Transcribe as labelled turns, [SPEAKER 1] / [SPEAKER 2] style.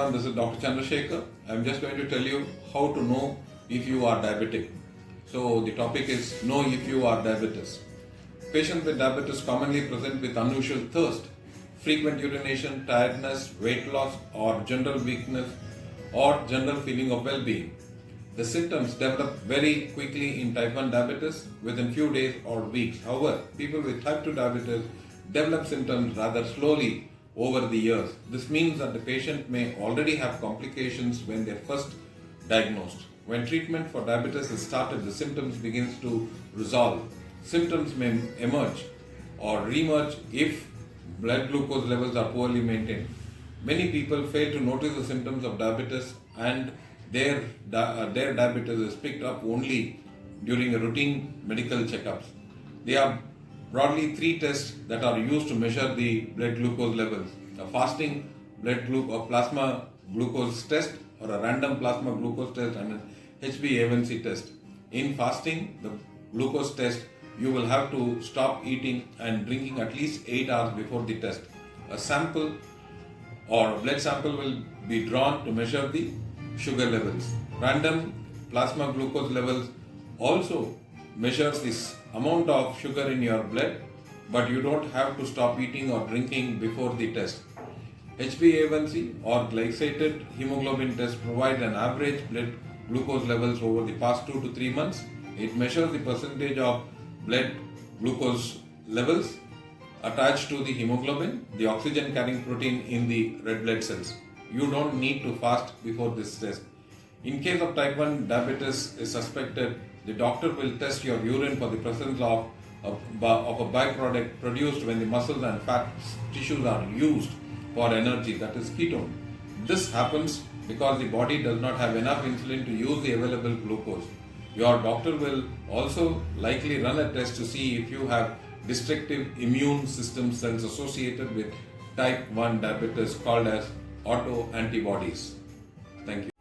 [SPEAKER 1] everyone, this is Dr. Chandrasekhar. I'm just going to tell you how to know if you are diabetic. So the topic is know if you are diabetes. Patients with diabetes commonly present with unusual thirst, frequent urination, tiredness, weight loss or general weakness or general feeling of well-being. The symptoms develop very quickly in type 1 diabetes within few days or weeks. However, people with type 2 diabetes develop symptoms rather slowly over the years. This means that the patient may already have complications when they're first diagnosed. When treatment for diabetes is started, the symptoms begins to resolve. Symptoms may emerge or reemerge if blood glucose levels are poorly maintained. Many people fail to notice the symptoms of diabetes and their diabetes is picked up only during a routine medical checkups. There are broadly three tests that are used to measure the blood glucose levels: a fasting plasma glucose test or a random plasma glucose test and an HbA1c test. In fasting, the glucose test, you will have to stop eating and drinking at least 8 hours before the test. A sample or a blood sample will be drawn to measure the sugar levels. Random plasma glucose levels also measures this amount of sugar in your blood, but you don't have to stop eating or drinking before the test. HbA1c or glycated hemoglobin test provides an average blood glucose levels over the past 2 to 3 months. It measures the percentage of blood glucose levels attached to the hemoglobin, the oxygen carrying protein in the red blood cells. You don't need to fast before this test. In case of type 1 diabetes is suspected, the doctor will test your urine for the presence of a byproduct produced when the muscles and fat tissues are used for energy, that is ketone. This happens because the body does not have enough insulin to use the available glucose. Your doctor will also likely run a test to see if you have destructive immune system cells associated with type 1 diabetes called as autoantibodies. Thank you.